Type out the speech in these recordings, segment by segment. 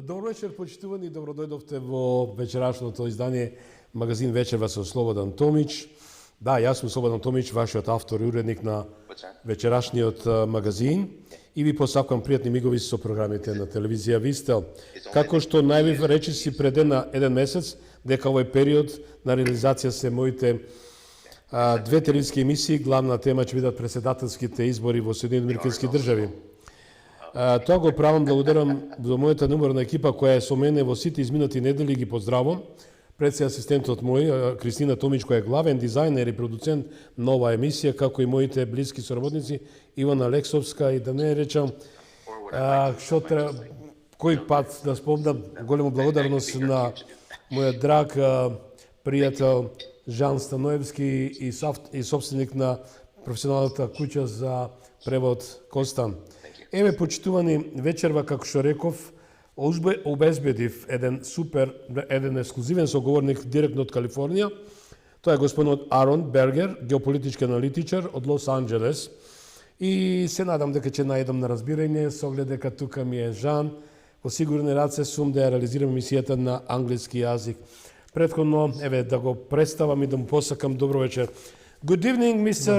Добро вечер, почитувани, добро дојдовте во вечерашното издание магазин Вечерва со Слободан Томич. Да, јас сум Слободан Томич, вашиот автор и уредник на вечерашниот магазин и ви посакувам пријатни мигови со програмите на телевизија Вистел. Како што најавив речиси пред еден месец, дека овој период на реализација се моите две телевизиски емисии, главна тема ќе бидат председателските избори во Соединените Американски држави. Тоа го правам, благодарам за мојата номерна екипа која е со мене во сите изминати недели, ги поздравувам. Пред се асистентот мој, Кристина Томич, која е главен дизајнер и продуцент на оваа емисија, како и моите блиски соработници, Ивана Алексовска и да не речам, кој пат да спомнам голема благодарност на мојот драг пријател Жан Станоевски и собственик на професионалната куќа за превод Костан. Еве, почитувани, вечерва, како што реков, обезбедив еден ексклузивен соговорник директно од Калифорнија. Тоа е господинот Арон Бергер, геополитички аналитичар од Лос Анџелес. И се надам дека ќе најдам на разбирање, со оглед дека тука ми е Жан. Во сигурни раце сум да ја реализирам емисијата на англиски јазик. Претходно, еве, да го представам и да му посакам добро вечер. Good evening, Mr.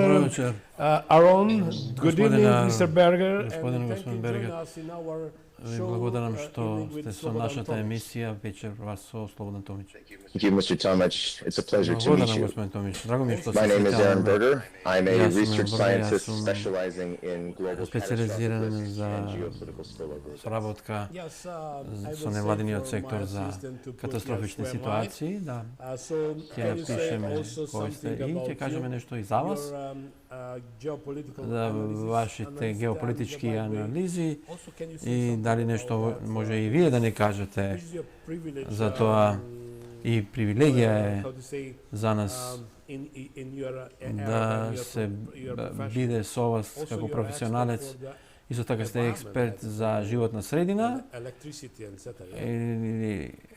Aaron. Good evening, Mr. Berger. Господин Бергер, ви благодарам што сте со нашата емисија вечерва со Слободан Томич. Thank you, Mr. Tomic. It's a pleasure to meet Благодарам, you. господин Томич. Драго ми е што се My name is Aaron среќаваме. Berger. I'm a Јас сум research Бергер, јас scientist сум specializing in global специализиран catastrophic risk за and geopolitical spillover. соработка со невладиниот сектор за катастрофични ситуации. Да, ќе напишеме кој сте и ќе кажеме нешто и за вас, за вашите геополитички анализи и дали нешто може и вие да не кажете за тоа. И привилегија е за нас да се биде со вас како професионалец. Исто така сте експерт за животна средина,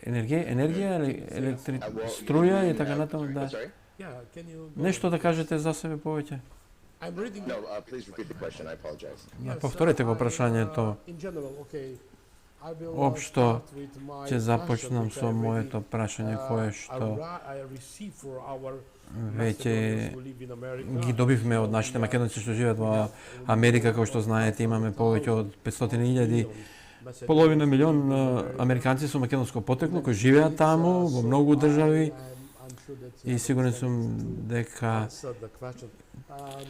енергија, струја и така натаму. Да. Нешто да кажете за себе повеќе? No, please repeat the question. I apologize. Повторете го прашањето. Општо ќе започнам со моето прашање кое што веќе ги добивме од нашите македонци што живеат во Америка. Како што знаете, имаме повеќе од 500.000, половина милион американци со македонско потекло кои живеат таму во многу држави и сигурен сум дека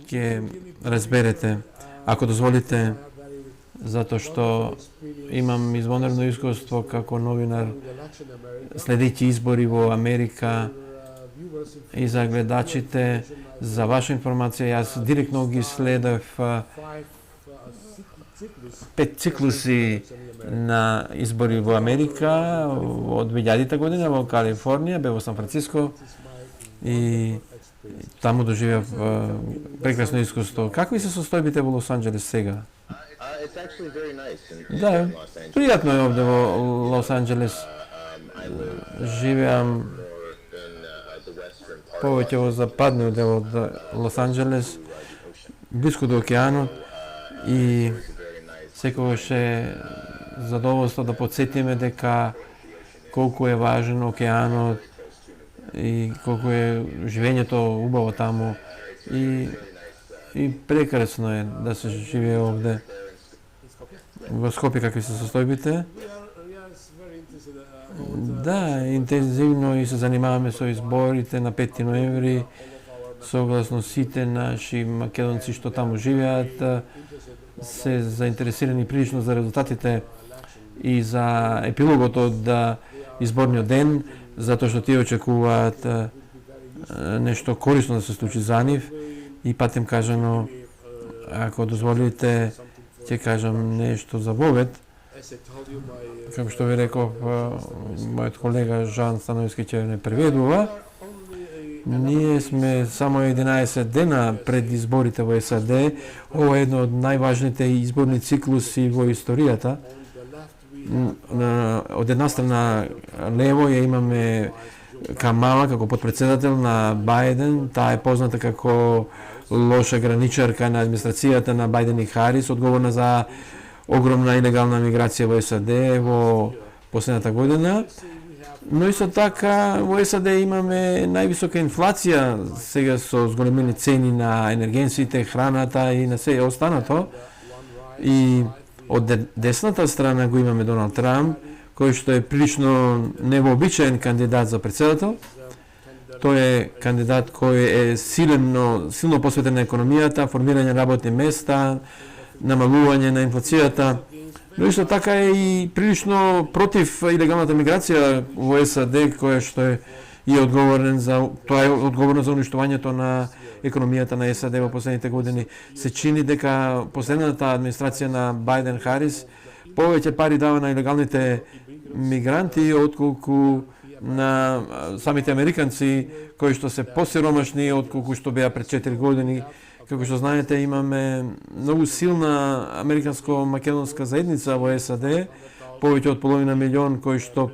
ќе разберете, ако дозволите, затоа што имам извонредно искуство како новинар следејќи избори во Америка и за гледачите, за ваша информација, јас директно ги следев 5 циклуси на избори во Америка од 2000 година во Калифорнија, бе во Сан Франциско и таму доживеав прекрасно искуство. Какви се состојбите во Лос Анџелес сега? It's actually very nice Да, in Los Angeles. пријатно е овде во Лос Анџелес. Живеам повеќе во западниот дел од Лос Анџелес, блиску до океанот и секогаш е задоволство да потсетиме дека колку е важен океанот и колку е живењето убаво таму и прекрасно е да се живее овде. Во Скопје какви се состојбите? Да, интензивно и се занимаваме со изборите на 5 ноември, согласно сите наши македонци што таму живеат, се заинтересирани прилично за резултатите и за епилогот од изборниот ден, затоа што тие очекуваат нешто корисно да се случи за нив и патем кажано, ако дозволите, ќе кажам нешто за вовед. Како што ви реков, мојот колега Жан Становски ќе не преведува. Ние сме само 11 дена пред изборите во САД. Ова е едно од најважните изборни циклуси во историјата. Од една страна лево ја имаме Камала како подпредседател на Бајден. Таа е позната како лоша граничарка на администрацијата на Бајден и Харис, одговорна за огромна илегална миграција во САД, во последната година. Но исто така во САД имаме највисока инфлација сега со зголемени цени на енергенсите, храната и на се останато. И од десната страна го имаме Доналд Трамп, кој што е прилично невообичаен кандидат за председател. Тој е кандидат кој е силно посветен на економијата, формирање работни места, намалување на инфлацијата, но исто така е и прилично против илегалната миграција во САД, која што е и одговорен за тоа е одговорно за уништувањето на економијата на САД во последните години. Се чини дека последната администрација на Бајден Харис повеќе пари дава на илегалните мигранти отколку на самите американци кои што се посиромашни отколку што беа пред 4 години. Како што знаете, имаме многу силна американско-македонска заедница во САД, повеќе од половина милион кои што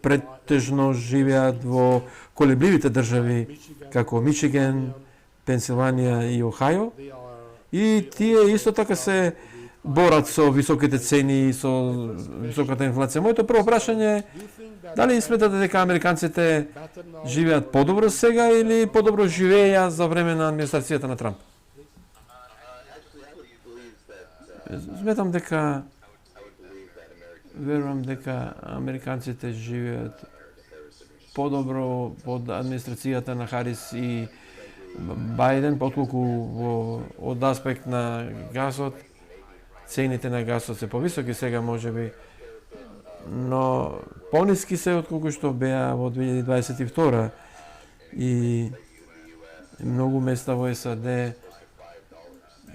претежно живеат во колебливите држави како Мичиген, Пенсилванија и Охајо. И тие исто така се борат со високите цени и со високата инфлација. Моето прво прашање е дали сметате дека американците живеат подобро сега или подобро живееја за време на администрацијата на Трамп? Сметам дека верувам дека американците живеат подобро под администрацијата на Харис и Бајден, отколку од аспект на гасот. Цените на гасот се повисоки сега можеби, но пониски се отколку што беа во 2022 и многу места во САД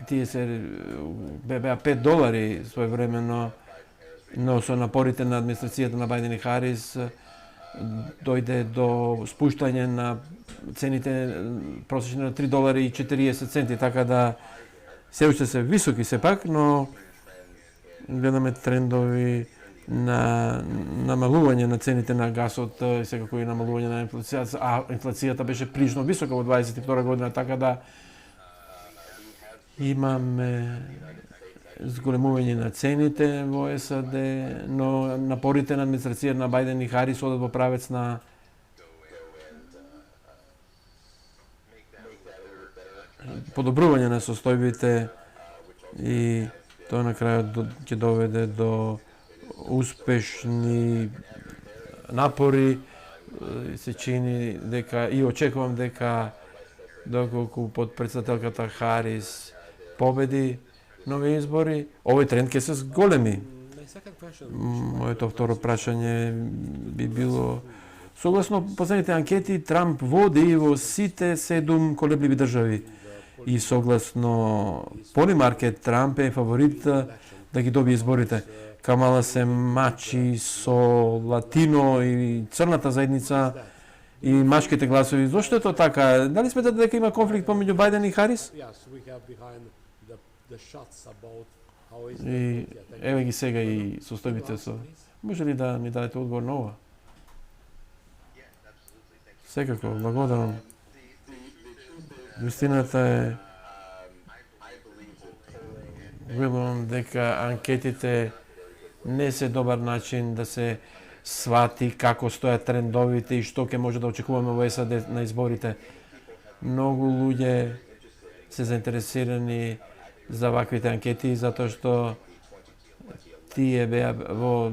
тие се беа $5 своевремено, но со напорите на администрацијата на Бајден и Харис дојде до спуштање на цените просечно на $3.40, така да се уште се високи сепак, но гледаме трендови на намалување на цените на гасот и секако и намалување на инфлацијата, а инфлацијата беше прилично висока во 22 година, така да имаме зголемување на цените во САД, но напорите на администрацијата на Бајден и Харис одат во правец на подобрување на состојбите и тоа на крајот ќе доведе до успешни напори. Се чини дека и очекувам дека доколку подпредседателката Харис победи нови избори, овој тренд ќе се зголеми. Моето второ прашање би било: согласно последните анкети, Трамп води во сите 7 колебливи држави. И согласно Polymarket, Трамп е фаворит да ги добие изборите. Камала се мачи со латино и црната заедница и машките гласови. Зошто е тоа така? Дали сметате дека има конфликт помеѓу Бајден и Харис? И еве ги сега и состојбите со. Може ли да ми дадете одговор на ова? Секако, благодарам. Вистината е, верувам дека анкетите не се добар начин да се свати како стојат трендовите и што ќе може да очекуваме во САД на изборите. Многу луѓе се заинтересирани за ваквите анкети затоа што тие беа во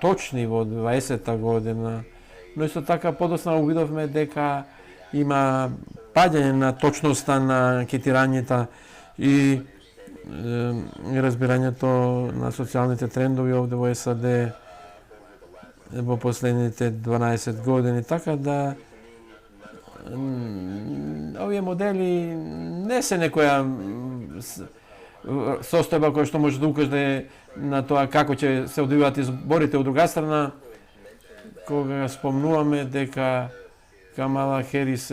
точни во 20-та година, но исто така подоцна увидовме дека има падање на точноста на анкетирањето и разбирањето на социјалните трендови овде во САД во последните 12 години, така да овие модели не се некоја состојба која што може да укаже на тоа како ќе се одвиваат изборите. Од друга страна, кога спомнуваме дека Камала Херис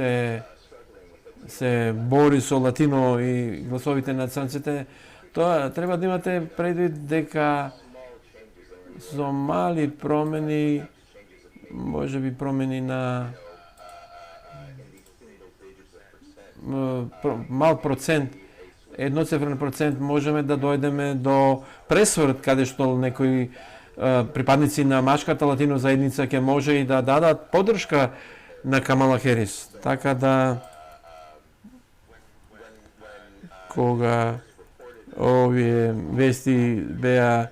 се бори со латино и гласовите на црнците, тоа треба да имате предвид дека со мали промени, може би промени на мал процент, едноцифрен процент, можеме да дојдеме до пресврт каде што некои припадници на машката латино заедница ќе може и да дадат поддршка на Камала Херис. Така да кога овие вести беа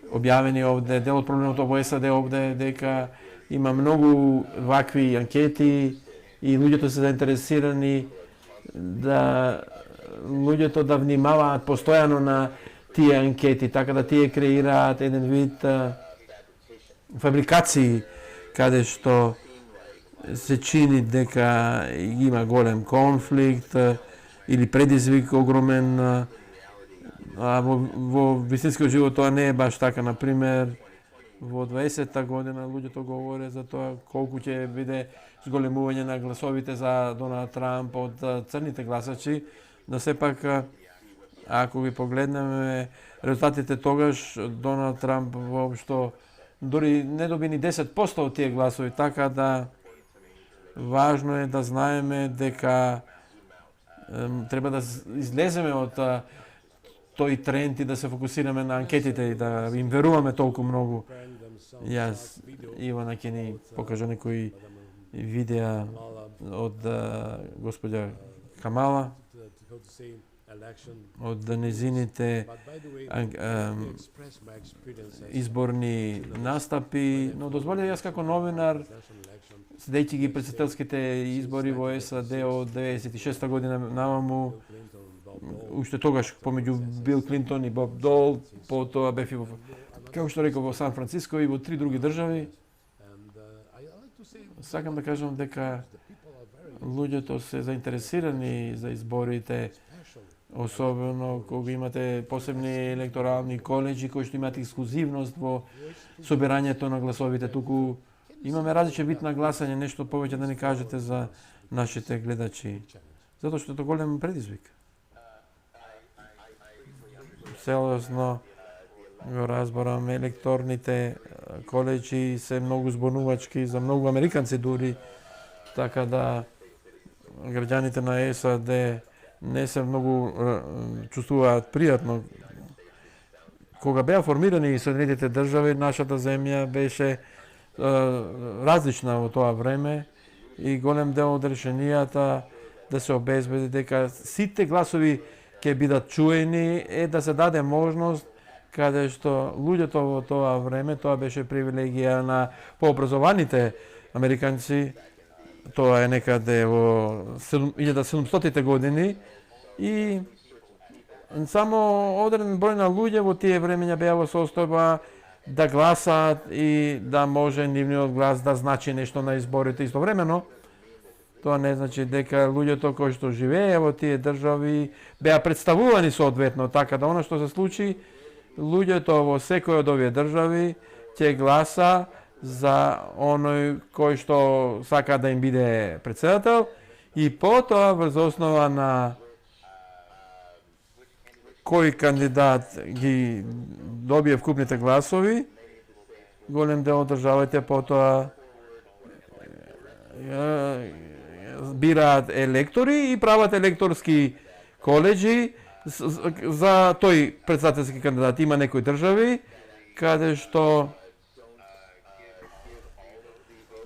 објавени овде, дел од проблемот во САД овде дека има многу вакви анкети и луѓето се заинтересирани да луѓето да внимаваат постојано на тие анкети, така да тие креираат еден вид фабрикации каде што се чини дека има голем конфликт или предизвик огромен, а во вистинскиот живот тоа не е баш така. Например, во 20-та година луѓето говоре за тоа колку ќе биде зголемување на гласовите за Доналд Трамп од црните гласачи, но сепак ако ги погледнеме резултатите тогаш, Доналд Трамп воопшто дори не доби ни 10% од тие гласови, така да важно е да знаеме дека треба да излеземе од тој тренд и да се фокусираме на анкетите и да им веруваме толку многу. Јас, Ивана ќе ни покажа некои видеа од господја Камала, од незините изборни настапи, но дозволи јас како новинар, следејќи ги председателските избори во САД од 96 година наваму, уште тогаш помеѓу Бил Клинтон и Боб Дол, потоа бев и во, како што реков, во Сан Франциско и во 3 други држави. Сакам да кажам дека луѓето се заинтересирани за изборите, особено кога имате посебни електорални коледжи кои што имаат ексклузивност во собирањето на гласовите. Туку имаме различен вид на гласање, нешто повеќе да ни кажете за нашите гледачи, затоа што е тоа голем предизвик. Целосно го разборам, електорните коледжи се многу збунувачки за многу американци дури, така да граѓаните на САД не се многу чувствуваат пријатно. Кога беа формирани Соединетите држави, нашата земја беше различна во тоа време и голем дел од решенијата да се обезбеди дека сите гласови ќе бидат чуени е да се даде можност каде што луѓето во тоа време, тоа беше привилегија на пообразованите американци, тоа е некаде во 1700-тите години и само одреден број на луѓе во тие времења беа во состојба да гласаат и да може нивниот глас да значи нешто на изборите. Истовремено, тоа не значи дека луѓето кои што живее во тие држави беа представувани соодветно, така да она што се случи, луѓето во секој од овие држави ќе гласа за оној кој што сака да им биде претседател и потоа врз основа на кој кандидат ги добие вкупните гласови, голем дел од државите потоа бираат електори и прават електорски коледжи за тој претседателски кандидат. Има некои држави каде што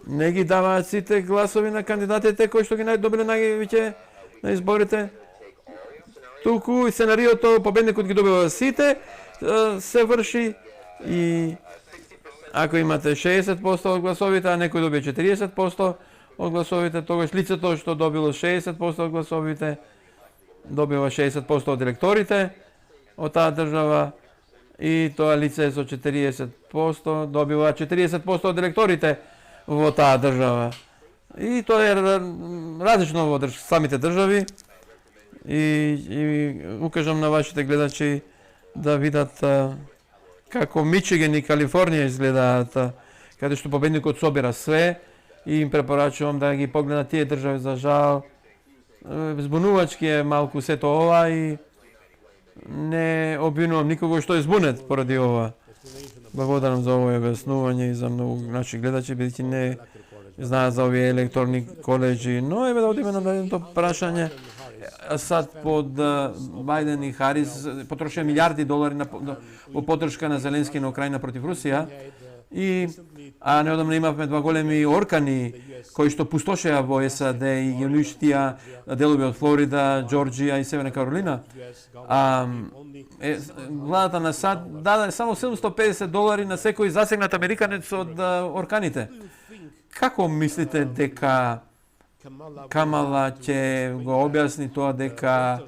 не ги даваат сите гласови на кандидатите кои што ги добиле највеќе на изборите. Туку и сценариото победникот ги добива сите, се врши и ако имате 60% од гласовите, а некој добие 40% од гласовите, тогаш лицето што добило 60% од гласовите добива 60% од електорите од таа држава и тоа лице со 40% добива 40% од електорите во таа држава. И тоа е различно во самите држави и укажам на вашите гледачи да видат како Мичиген и Калифорнија изгледаат, каде што победникот собира све и им препорачувам да ги погледнат тие држави. За жал, збунувачки е малку сето ова и не обвинувам никого што е збунет поради ова. Благодарам за овој објаснување и за многу наши гледачи, бидејќи не знаат за овие електорни коледжи, но еве да одиме на наредното прашање. sad pod Biden i Harris potrošio milijardi dolari во поддршка на Зеленски на Украина против Русија. А неодамно имавме два големи оркани кои што пустошеа во САД и ги уништија делови од Флорида, Џорџија и Северна Каролина. Владата на САД даде само $750 на секој засегнат американец од орканите. Како мислите дека Камала ќе го објасни тоа дека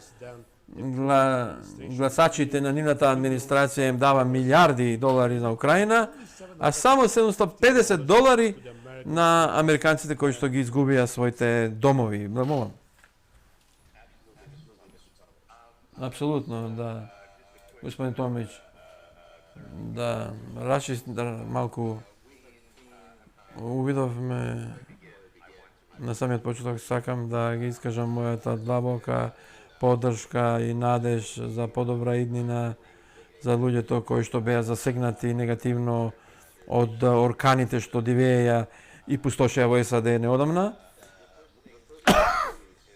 гласачите на нивната администрација им дава милиарди долари на Украина, а само $750 на американците кои што ги изгубија своите домови. Молам. Апсолутно, да. Господин Томич, да, малку увидовме на самиот почеток, сакам да ги искажам мојата длабока поддршка и надеж за подобра иднина за луѓето кои што беа засегнати негативно од орканите што дивееја и пустошеа во САД неодамна.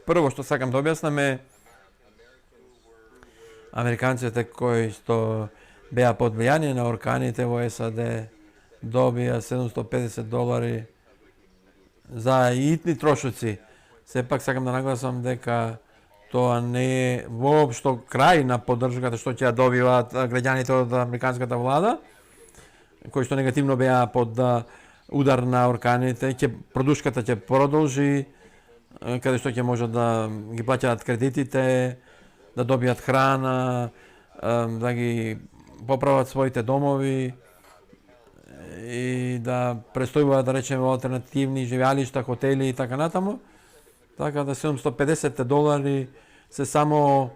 Прво што сакам да објаснам е американците кои што беа под влијание на орканите во САД добија $750 за итни трошоци. Сепак сакам да нагласам дека тоа не е воопшто крај на поддршката што ќе ја добиваат граѓаните од американската влада, кои што негативно беа под удар на орканите. Продушката ќе продолжи, каде што ќе можат да ги плаќаат кредитите, да добијат храна, да ги поправат своите домови и да престојуваат, да речеме, алтернативни живеалишта, хотели и така натаму. Така да $750 се само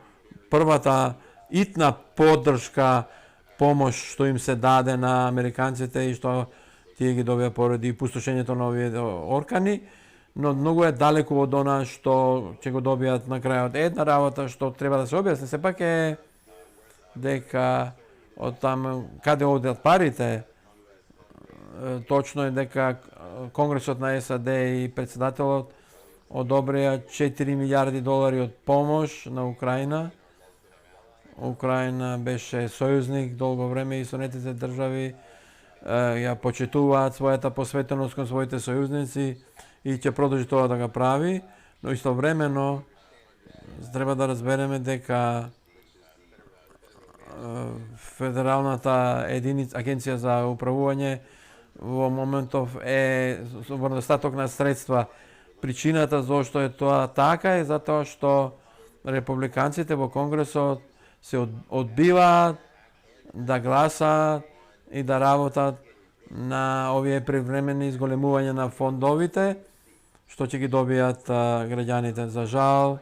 првата итна поддршка, помош што им се даде на американците и што тие ги добија поради пустошењето на овие оркани, но многу е далеку од она што ќе го добијат на крајот. Една работа што треба да се објасни сепак е дека од таму каде одат парите, точно е дека Конгресот на САД и председателот одобрија $4 милиарди од помош на Украина. Украина беше сојузник долго време и Соединетите држави ја почитуваат својата посветеност кон своите сојузници и ќе продолжи тоа да го прави, но истовремено треба да разбереме дека Федералната агенција за управување во моментов е во недостаток на средства. Причината зошто е тоа така е затоа што републиканците во Конгресот се одбиваат да гласаат и да работат на овие привремени изголемување на фондовите, што ќе ги добијат граѓаните. За жал,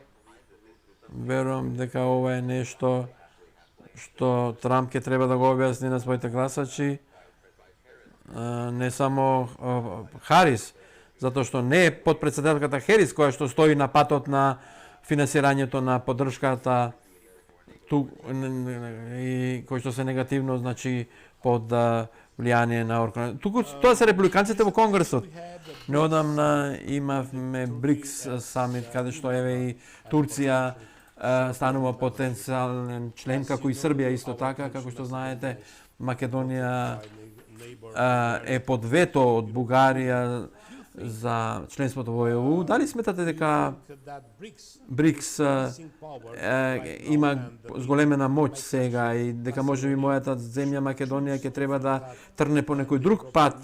верувам дека ова е нешто што Трамп ќе треба да го објасни на своите гласачи, не само Харис, затоа што не е подпредседателката Херис која што стои на патот на финансирањето на поддршката и кои што се негативно, значи, под влијание на оркана. Туку тоа се републиканците во Конгресот. Неодамна имавме БРИКС самит, каде што еве и Турција станува потенцијален член, како и Србија исто така, како што знаете. Македонија е под вето од Бугарија за членството во ЕУ. Дали сметате дека БРИКС има зголемена моќ сега и дека можеби мојата земја Македонија ќе треба да трне по некој друг пат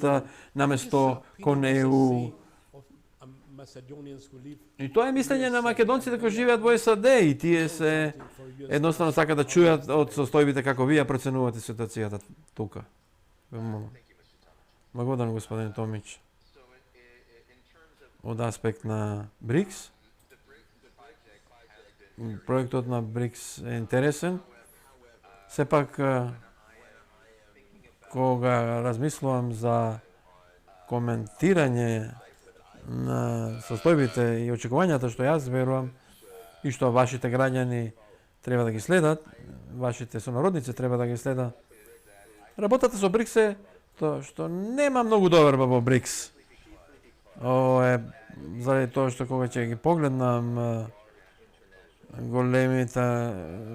наместо кон ЕУ? И тоа е мислење на македонците кои живеат во САД и тие се едноставно сакаат да чујат од состојбите како вие проценувате ситуацијата тука. Благодарам, господин Томич. Од аспект на БРИКС, проектот на БРИКС е интересен. Сепак, кога размислувам за коментирање на состојбите и очекувањата што јас верувам и што вашите граѓани треба да ги следат, вашите сонародници треба да ги следат. Работата со БРИКС е тоа што нема многу доверба во БРИКС. Заради тоа што кога ќе ги погледнам големите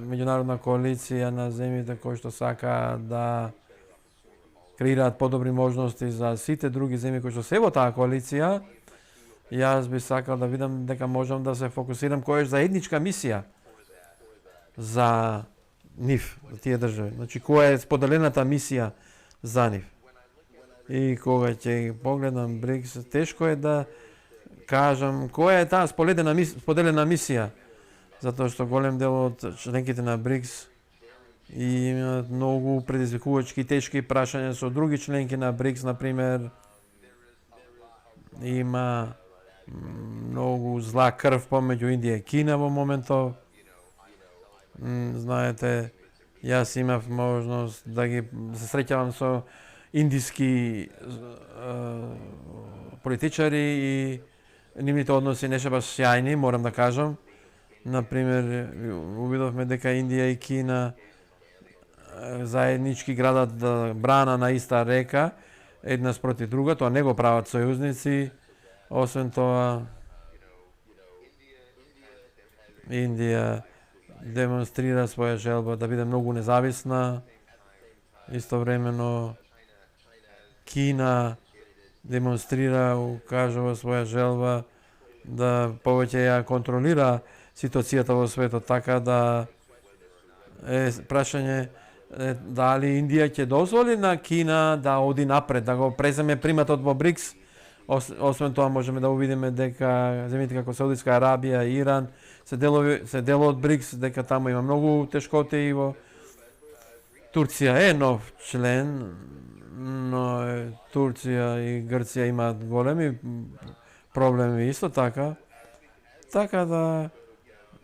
меѓународна коалиција на земјите кои што сакаат да креираат подобри можности за сите други земји кои што се во таа коалиција. Јас би сакал да видам дека можам да се фокусирам која е заедничка мисија за нив, за тие држави. Значи, која е споделената мисија за нив. И кога ќе погледам БРИКС, тешко е да кажам која е таа споделена мисија, затоа што голем дел од членките на БРИКС имаат многу предизвикувачки тешки прашања со други членки на БРИКС, например, има многу зла крв помеѓу Индија и Кина во моментов. Знаете, јас имав можност да се среќавам со индиски политичари и нивните односи не се баш сјајни, морам да кажам. Например, увидовме дека Индија и Кина заеднички градат брана на иста река, една спроти друга, тоа не го прават сојузници. Освен тоа, Индија демонстрира своја желба да биде многу независна. Истовремено, Кина демонстрира, укажува своја желба да повеќе ја контролира ситуацијата во светот, така да е прашање дали Индија ќе дозволи на Кина да оди напред, да го преземе приматот во БРИКС. Освен тоа можеме да увидиме дека земјите како Саудитска Арабија и Иран се дел од БРИКС, дека таму има многу тешкоти и во Турција е нов член, но Турција и Грција имаат големи проблеми исто така. Така да,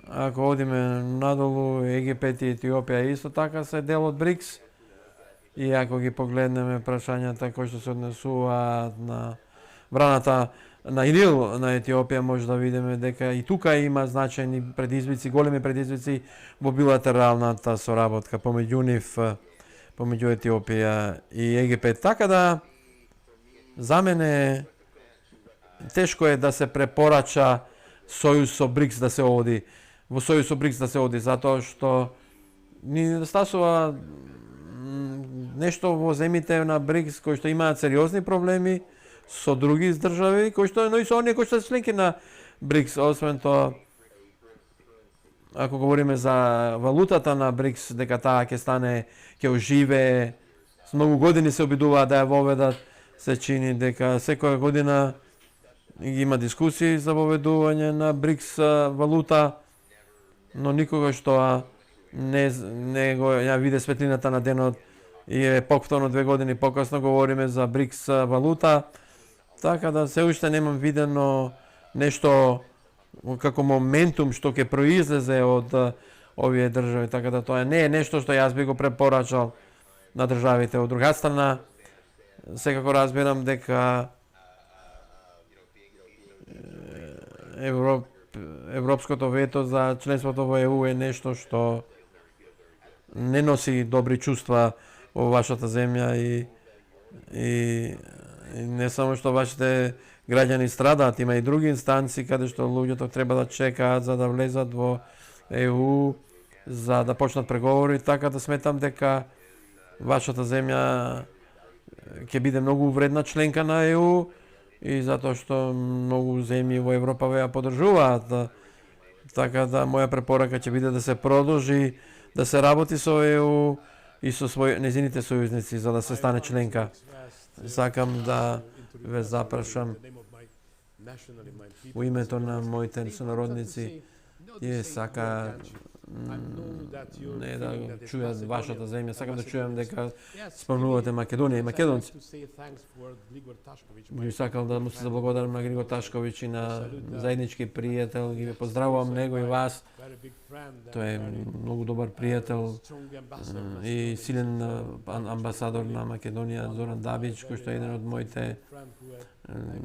ако одиме надолу, Египет и Етиопија исто така се дел од БРИКС. И ако ги погледнеме прашањата кои што се однесуваат на браната на Нил на Етиопија, може да видиме дека и тука има значајни предизвици, големи предизвици во билатералната соработка помеѓу нив, помеѓу Етиопија и Египет. Така да, за мене тешко е да се препорача сојуз со БРИКС да се оди, во сојуз со БРИКС да се оди, затоа што ни недостасува нешто во земјите на БРИКС кои што имаат сериозни проблеми со други држави, кои што, но и со оние кои што се членки на БРИКС. Освен тоа, ако говориме за валутата на БРИКС, дека таа ќе стане, ќе оживее, с многу години се обидуваат да ја воведат, се чини дека секоја година има дискусии за воведување на БРИКС валута, но никогаш тоа не го ја виде светлината на денот и е повторно 2 години покасно говориме за БРИКС валута. Така да се уште немам видено нешто како моментум што ќе произлезе од овие држави, така да тоа не е нешто што јас би го препорачал на државите. Од друга страна, секако разбирам дека европското вето за членството во ЕУ е нешто што не носи добри чувства во вашата земја и не само што вашите граѓани страдаат, има и други инстанции каде што луѓето треба да чекаат за да влезат во ЕУ, за да почнат преговори, така да сметам дека вашата земја ќе биде многу вредна членка на ЕУ и затоа што многу земји во Европа ја поддржуваат. Така да моја препорака ќе биде да се продолжи да се работи со ЕУ и со незините сојузници за да се стане членка. Сакам да ве запрашам во името на моите сонародници, тие сакаат не да чујат вашата земја, сакам да чујам дека спомнувате Македонија и македонци. Би сакал да му се заблагодарам на Григор Ташковиќ и на заеднички пријател, ги поздравувам него и вас. Тој е многу добар пријател и силен амбасадор на Македонија, Зоран Дабич, кој што е еден од моите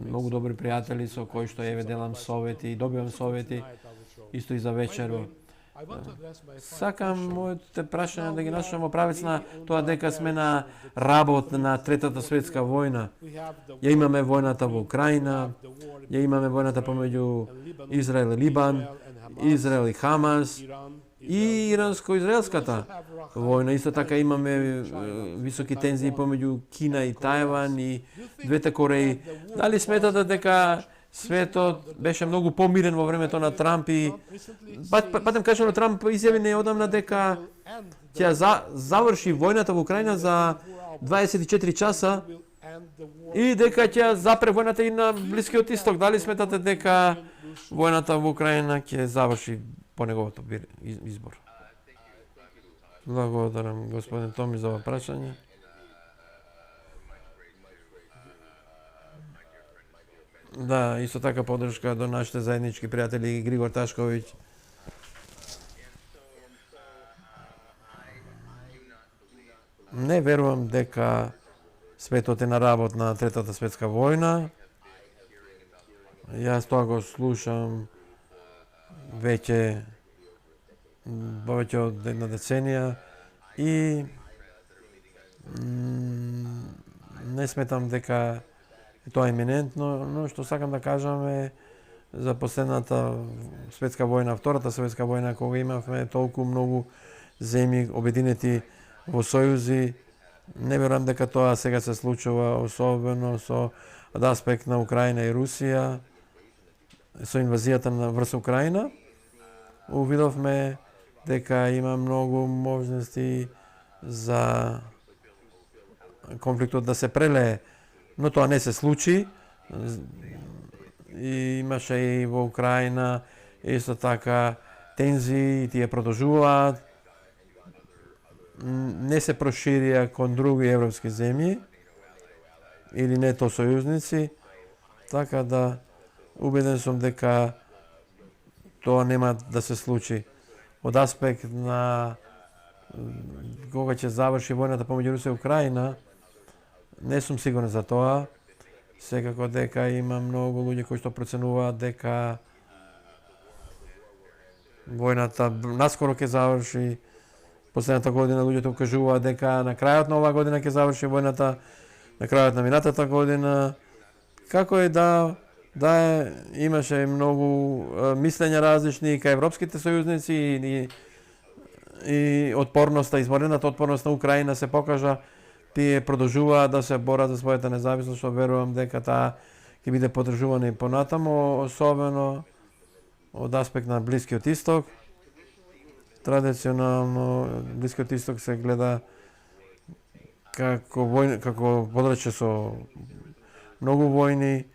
многу добри пријатели со кој што еве делам совети и добивам совети исто и за вечерот. Сакам моите прашања да ги нашам во правец на тоа дека сме на работ на Третата светска војна. Ја имаме војната во Украина, ја имаме војната помеѓу Израел и Либан, Израел и Хамас и иранско-израелската војна. Исто така имаме високи тензии помеѓу Кина и Тајван и двете Кореи. Дали сметате дека светот беше многу помирен во времето на Трамп и патем кажано Трамп изјави неодамна дека ќе заврши војната во Украина за 24 часа и дека ќе запре војната и на Блискиот Исток. Дали сметате дека војната во Украина ќе заврши по неговото избор? Благодарам господин Томи за ова прашање. Да, исто така поддршка до нашите заеднички пријатели Григор Ташковиќ. Не верувам дека светот е на работ на Третата светска војна. Јас тоа го слушам веќе повеќе од една деценија и не сметам дека тоа е иминентно, но што сакам да кажам е за последната светска војна, Втората светска војна, кога имавме толку многу земји обединети во сојузи, не верувам дека тоа сега се случува, особено со аспект на Украина и Русија, со инвазијата на врз Украина. Увидовме дека има многу можности за конфликтот да се прелее, но тоа не се случи. И имаше и во Украина исто така тензии, тие продолжуваат. Не се проширија кон други европски земји или нето сојузници, така да убеден сум дека тоа нема да се случи. Од аспект на кога ќе заврши војната помеѓу Русија и Украина, не сум сигурен за тоа. Секако дека има многу луѓе кои што проценуваат дека војната наскоро ќе заврши. Последната година луѓето кажуваат дека на крајот на оваа година ќе заврши војната, на крајот на минатата година. Како е имаше многу мислења различни кај европските сојузници и отпорноста, изморената отпорност на Украина се покажа. Тие продолжуваат да се борат за својата независност, што верувам дека таа ќе биде поддржувана и понатамо, особено од аспект на Блискиот Исток. Традиционално Блискиот Исток се гледа како подрачје со многу војни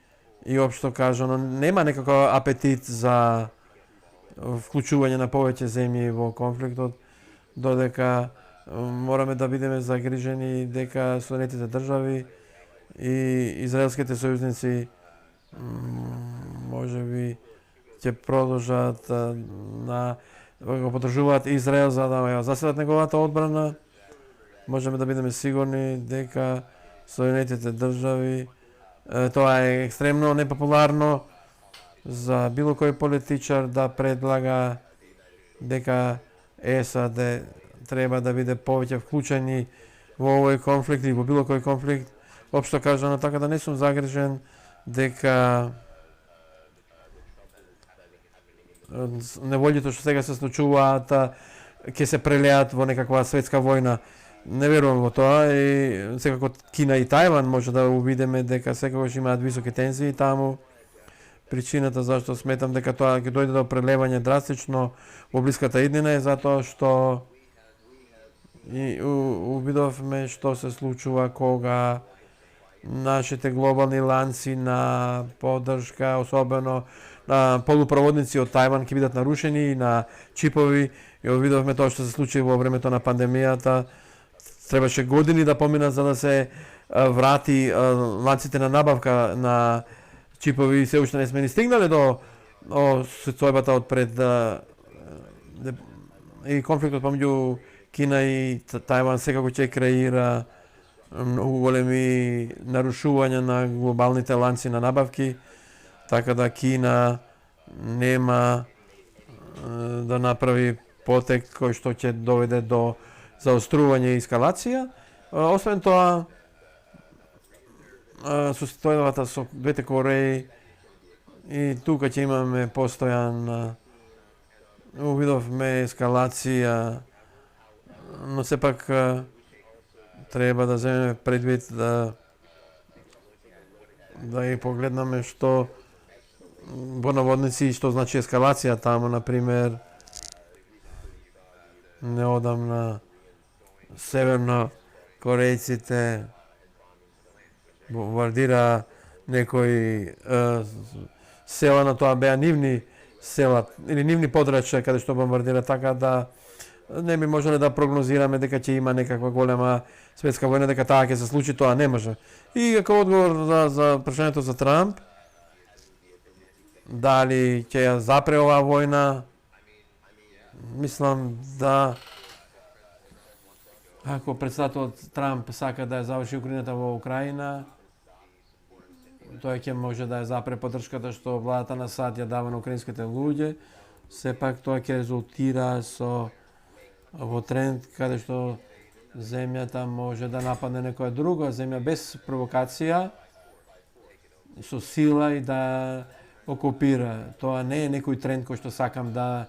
и општо кажано нема некаков апетит за вклучување на повеќе земји во конфликтот, додека мораме да бидеме загрижени дека Соединетите држави и израелските сојузници можеби ќе продолжат да го поддржуваат Израел за да заседат неговата одбрана. Можеме да бидеме сигурни дека Соединетите држави, тоа е екстремно непопуларно за било кој политичар да предлага дека САД треба да биде повеќе вклучени во овој конфликт или во било кој конфликт. Општо кажано, така да не сум загрижен дека неволјите што сега се случуваат ќе се прелеат во некаква светска војна. Не верувам во тоа и секако Кина и Тајван може да увидиме дека секогаш имаат високи тензии таму. Причината зашто сметам дека тоа ќе дојде до прелевање драстично во блиската иднина е затоа што и увидовме што се случува кога нашите глобални ланци на поддршка, особено на полупроводници од Тајван ќе бидат нарушени и на чипови. И увидовме тоа што се случи во времето на пандемијата. Требаше години да поминат за да се врати ланците на набавка на чипови и се уште не сме ни стигнале до сојбата од пред и конфликтот помеѓу Кина и Тајван секако ќе креира многу големи нарушувања на глобалните ланци на набавки, така да Кина нема да направи потек кој што ќе доведе до заострување и ескалација. Освен тоа, состојбата со двете Кореи и тука ќе имаме постојан увидовме ескалација, но сепак треба да земеме предвид да и погледнаме што во наводници што значи ескалација таму, например, неодамна северно корејците бомбардира некои села, на тоа беа нивни села или нивни подрачја каде што бомбардира, така да не би можеле да прогнозираме дека ќе има некаква голема светска војна, дека таа ќе се случи, тоа не може. И како одговор за прашањето за Трамп, дали ќе ја запре оваа војна, мислам да ако председателот Трамп сака да ја заврши Украината во Украина, тој ќе може да ја запре поддршката што владата на САД ја дава на украинските луѓе. Сепак тоа ќе резултира во тренд каде што земјата може да нападне некоја друга земја без провокација, со сила и да окупира. Тоа не е некој тренд кој што сакам да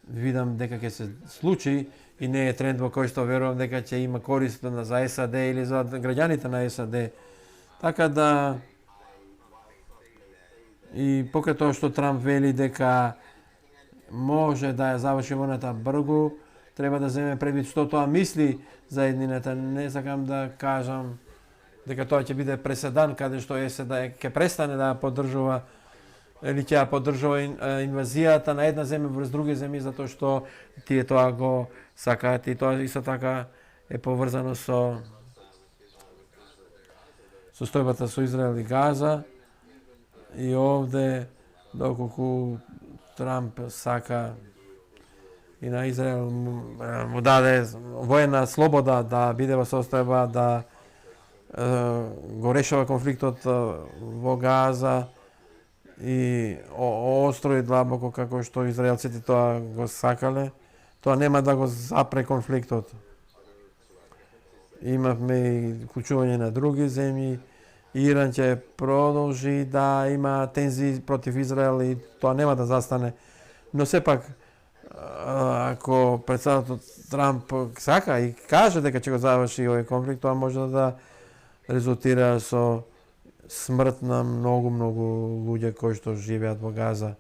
видам дека ќе се случи и не е тренд во кој што верувам дека ќе има корист за САД или за граѓаните на САД. Така да и покрај тоа што Трамп вели дека може да ја заврши војната брзо, треба да земе предвид што тоа мисли за еднината. Не сакам да кажам дека тоа ќе биде преседан каде што САД ќе престане да ја поддржува или ќе ја поддржува инвазијата на една земја врз други земји, затоа што тие тоа го сакаат и тоа исто така е поврзано со состојбата со Израел и Газа. И овде, доколку Трамп сака и на Израел му даде воена слобода да биде во состојба да го решава конфликтот во Газа и остро и длабоко како што израелците тоа го сакале, тоа нема да го запре конфликтот. Имавме и вклучување на други земји. Иран ќе продолжи да има тензии против Израел и тоа нема да застане. Но сепак, ако председателот Трамп сака и каже дека ќе го заврши овој конфликт, тоа може да резултира со смрт на многу луѓе кои што живеат во Газа.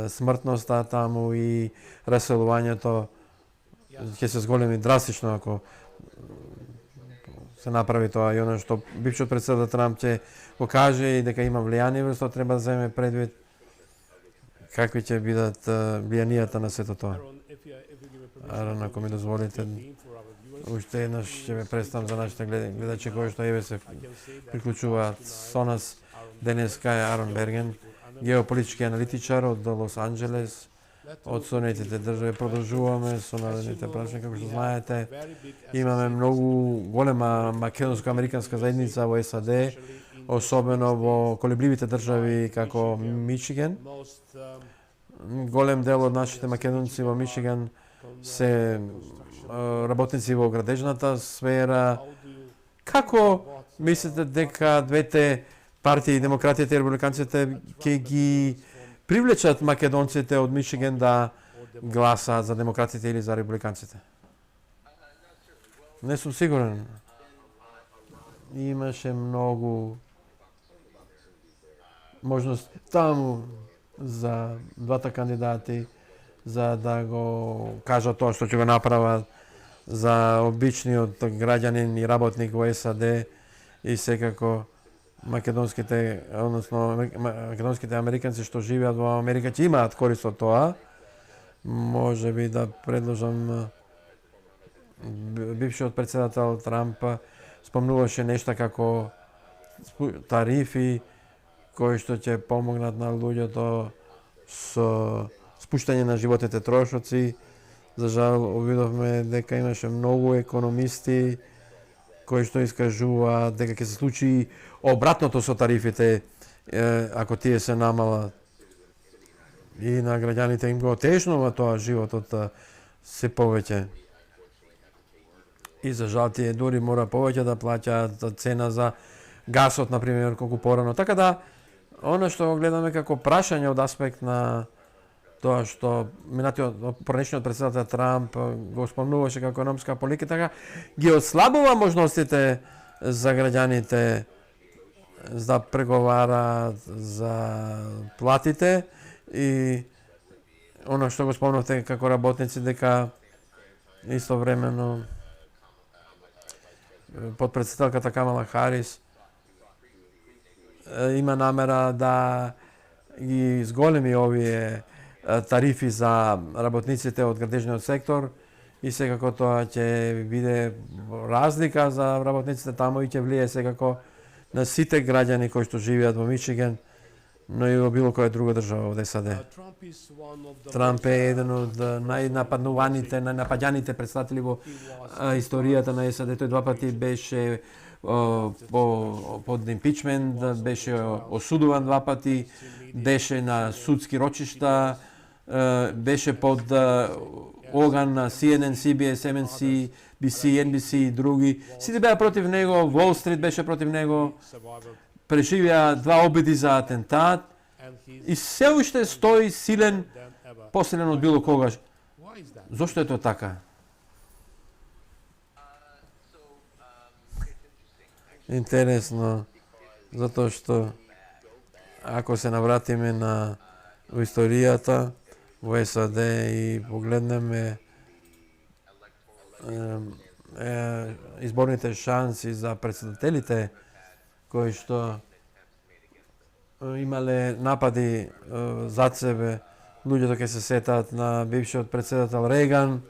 Смртноста таму и раселувањето ќе се зголеми драстично ако се направи тоа. И оно што бившиот председател Трамп ќе го каже и дека има влијание врз тоа, треба да земе предвид какви ќе бидат влијанијата на сето тоа. Арон, ако ми дозволите, уште еднаш ќе ме представам за нашите гледачи кои што еве се приклучуваат со нас. Денеска е Арон Берген, геополитички аналитичар од Лос Анџелес, од Соединетите држави. Продолжуваме со наредните прашања. Како што знаете, имаме многу голема македонско-американска заедница во САД, особено во колебливите држави како Мичиген. Голем дел од нашите македонци во Мичиген се работници во градежната сфера. Како мислите дека двете партии, демократите и републиканците, ќе ги привлечат македонците од Мичиген да гласаат за демократите или за републиканците? Не сум сигурен. Имаше многу можност таму за двата кандидати за да го кажат тоа што ќе го направат за обичниот граѓанин и работник во САД и секако македонските американци што живеат во Америка ќе имаат корист од тоа. Може би да предложам бившиот председател Трамп спомнуваше нешта како тарифи кои што ќе помогнат на луѓето со спуштање на животните трошоци. За жал, увидовме дека имаше многу економисти кои што искажуваат дека ќе се случи обратното со тарифите ако тие се намалат. и на граѓаните им го отежнува тоа животот се повеќе. И за жал тие дури мора повеќе да плаќаат цена за гасот, например, колку порано. Така да, она што го гледаме како прашање од аспект на тоа што поранешниот председател Трамп го спомнуваше како економска политика, така ги ослабува можностите за граѓаните за преговараат за платите и она што го спомнавте како работници дека истовремено подпредседателката Камала Харис има намера да ги зголеми овие тарифи за работниците од градежниот сектор и секако тоа ќе биде разлика за работниците таму и ќе влие секако на сите граѓани кои што живеат во Мичиген, но и во било која друга држава од САД. Трамп е еден од најнападнуваните, најнапаѓаните представители во историјата на САД. Тој два пати беше под импичмент, беше осудуван два пати, беше на судски рочишта, беше под оган на CNN, CBS, MNC, BC, NBC и други. Сите беа против него, Wall Street беше против него, преживеа два обиди за атентат и се уште стои силен, посилен од било когаш. Зошто е тоа така? Интересно, затоа што ако се навратиме на историјата во САД и погледнеме изборните шанси за председателите кои што имале напади зад себе, луѓето ќе се сетат на бившиот председател Реган.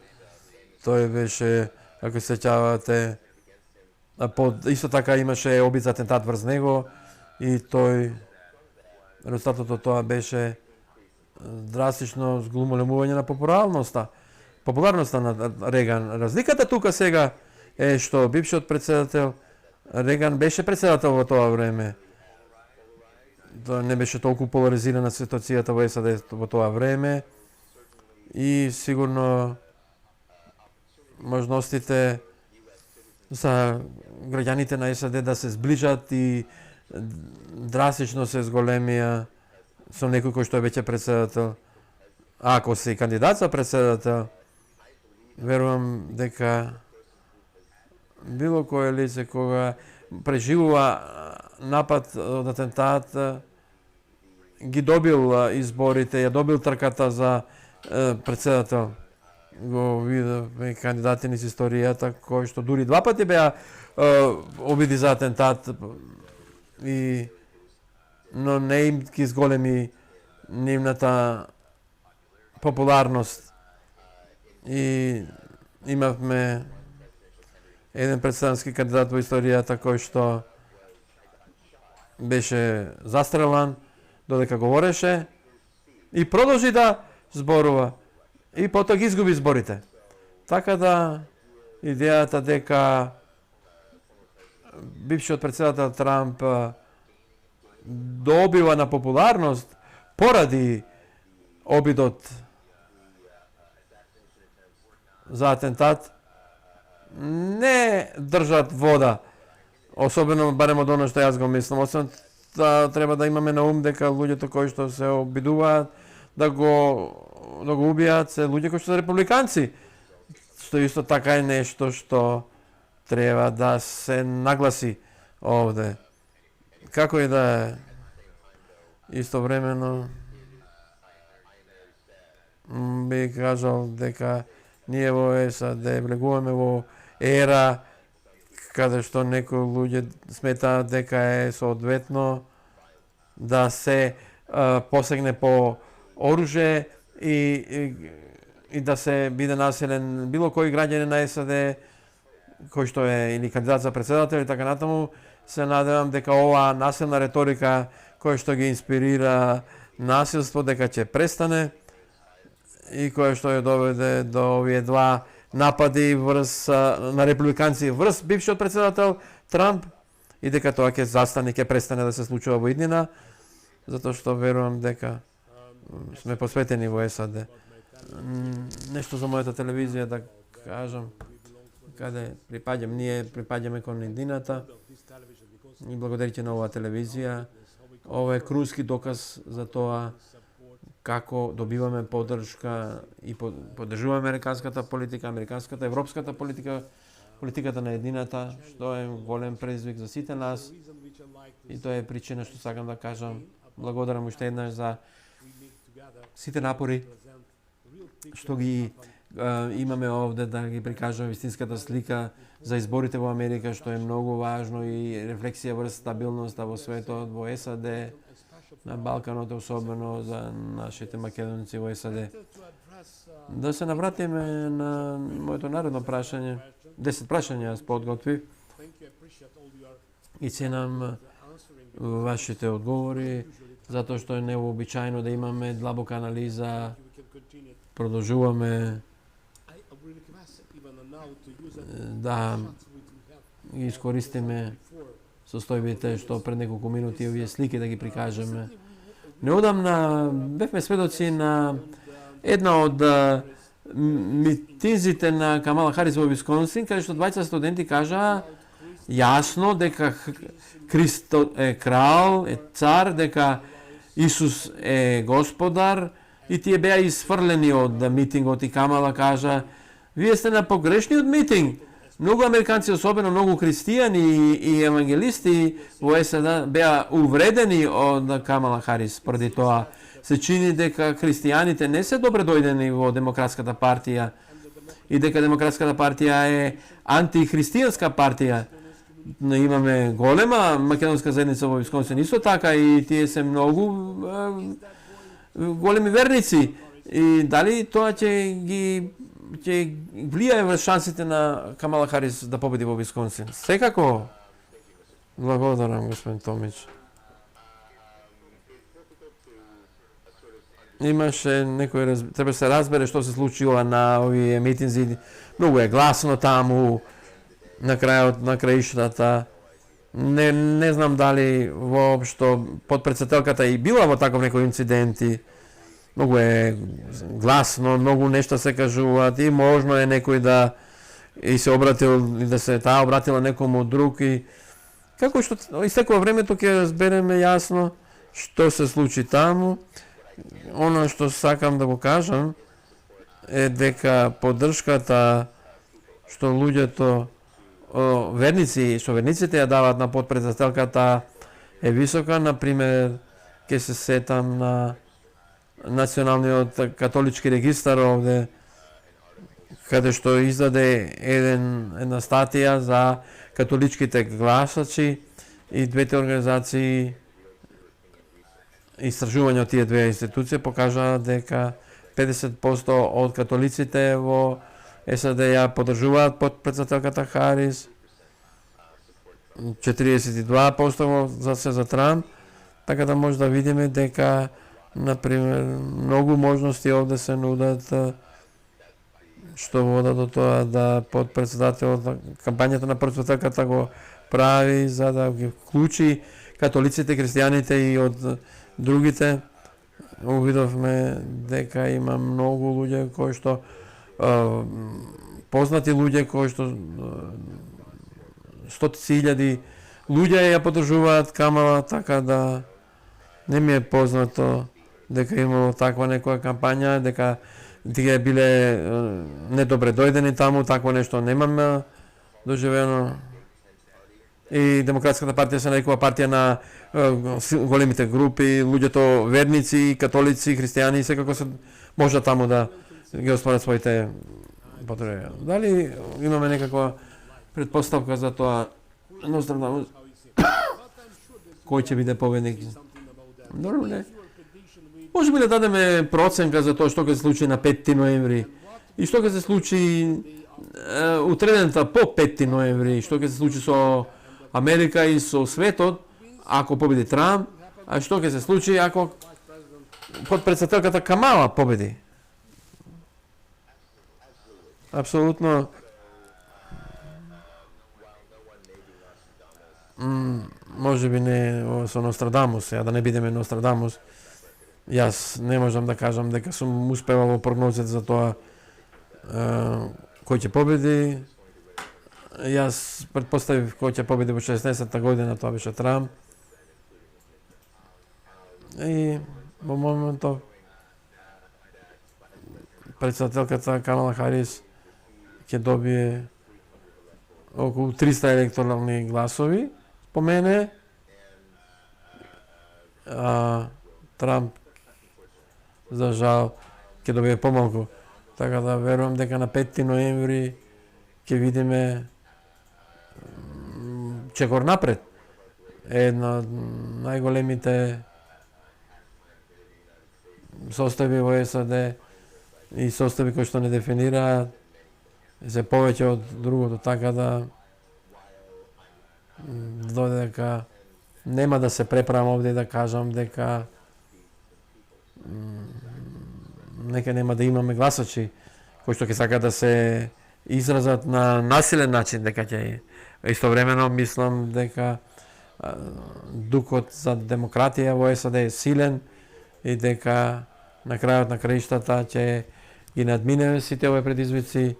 Тој беше, ако се сеќавате, исто така имаше обид за атентат врз него и тој резултатот од тоа беше драстично зголемување на популарноста на Реган. Разликата тука сега е што бившиот председател Реган беше председател во тоа време. Тоа не беше толку поларизирана ситуацијата во САД во тоа време и сигурно можностите за граѓаните на САД да се зближат и драстично се зголемија со некој кој што е веќе председател. А ако си кандидат за председател, верувам дека било кое лице кога преживува напад од атентат, ги добил изборите, ја добил трката за председател. Го видовме кандидати низ историјата кои што дури два пати беа обиди за атентат но не им ги зголеми нивната популарност. И имавме еден председателски кандидат во историјата кој што беше застрелан додека говореше и продолжи да зборува и потоа ги изгуби изборите. Така да идејата дека бившиот председател Трамп добива на популарност поради обидот за атентат не држат вода, особено барем од оно што јас го мислам. Освен треба да имаме на ум дека луѓето кои што се обидуваат да го убијат се луѓе кои што се републиканци, што исто така е нешто што треба да се нагласи овде. Како и да е, истовремено би кажал дека ние во САД влегуваме во ера каде што некои луѓе сметаат дека е соодветно да се посегне по оружје и да се биде населен било кој граѓанин на САД кој што е или кандидат за председател и така натаму. Се надевам дека оваа насилна реторика која што ги инспирира насилство дека ќе престане и која што ја доведе до овие два напади на републиканци врз бившиот председател Трамп и дека тоа ќе застане, ќе престане да се случува во иднина, затоа што верувам дека сме посветени во САД. Нешто за мојата телевизија да кажам, каде припаѓам. Ние припаѓаме кон едината и благодарите на оваа телевизија. Ова е круски доказ за тоа како добиваме поддршка и поддржуваме американската политика, американската, европската политика, политиката на едината, што е голем предизвик за сите нас. И тоа е причина што сакам да кажам. Благодарам уште еднаш за сите напори што ги имаме овде да ги прикажаме вистинската слика за изборите во Америка, што е многу важно и рефлексија врз стабилноста во светот, во САД, на Балканот, особено за нашите македонци во САД. Да се навратиме на моето народно прашање. 10 прашања јас подготвив и ценам вашите одговори, затоа што е невообичаено да имаме длабока анализа. Продолжуваме да искористиме состојбите што пред неколку минути овие слики да ги прикажеме. Неодамна бевме сведоци на една од митинзите на Камала Харис во Висконсин, каде што 20 студенти кажаа јасно дека Христо е крал, е цар, дека Исус е господар, и тие беа изфрлени од митингот и Камала кажа: вие сте на погрешниот митинг. Многу американци, особено многу христијани и евангелисти во САД беа увредени од Камала Харис. Преди тоа се чини дека христијаните не се добре дојдени во Демократската партија и дека Демократската партија е антихристијанска партија. Имаме голема македонска заедница во Висконсин, исто така, и тие се многу големи верници. И дали тоа ќе влијае врз шансите на Камала Харис да победи во Висконсин? Секако. Благодарам, господин Томич. Имаше некој треба се разбере што се случило на овие митинзи. Многу е гласно таму на крајот на краиштата. Не знам дали воопшто подпредседателката и била во таков некој инциденти. Многу е гласно, многу нешта се кажуваат и можно е некој да и се обратил и да се таа обратила некому друг и како што истекува времето ќе разбереме јасно што се случи таму. Она што сакам да го кажам е дека поддршката што луѓето верниците ја даваат на подпредседателката е висока. Например, ќе се сетам на Националниот католички регистар овде, каде што издаде една статија за католичките гласачи и двете организации. Истражување од тие две институции покажаа дека 50% од католиците во САД ја поддржуваат подпредседателката Харис, 42% за Трамп, така да може да видиме дека, например, многу можности овде се нудат што водат до тоа да подпредседателот на кампањата на подпредседателката го прави за да ги вклучи католиците, христијаните и од другите. Увидовме дека има многу луѓе кои што познати луѓе кои што стотици илјади луѓе ја поддржуваат Камала, така да не ми е познато дека имало таква некоја кампања, дека тие биле недобре дојдени таму, такво нешто немам доживено. И Демократската партија се нарекува партија на големите групи, луѓето верници, католици, христијани, секако се може таму да ги остварат своите потреби. Дали имаме некаква предпоставка за тоа Нострадамус кој ќе биде победник? Добро, не. Може би да дадеме проценка за тоа што ќе се случи на 5 ноември и што ќе се случи утредента по 5 ноември, што ќе се случи со Америка и со светот ако победи Трамп, а што ќе се случи ако подпредседателката Камала победи? Апсолутно може би не со Нострадамус, да не бидеме Нострадамус, Јас не можам да кажам дека сум успевал во прогнозите за тоа кој ќе победи. Јас претпоставив кој ќе победи во 16-та година, тоа беше Трамп. И во моментов председателката Камала Харис ќе добие околу 300 електорални гласови по мене, а Трамп за жал ќе добие помалку. Така да верувам дека на 5 ноември ќе видиме чекор напред. Една од најголемите состави во САД и состави кои што не дефинираат се повеќе од другото, така да додека нема да се преправам овде да кажам дека нека нема да имаме гласачи кои што ќе сакаат да се изразат на насилен начин, дека ќе истовремено мислам дека духот за демократија во САД е силен и дека на крајот на краиштата ќе ги надминеме сите овие предизвици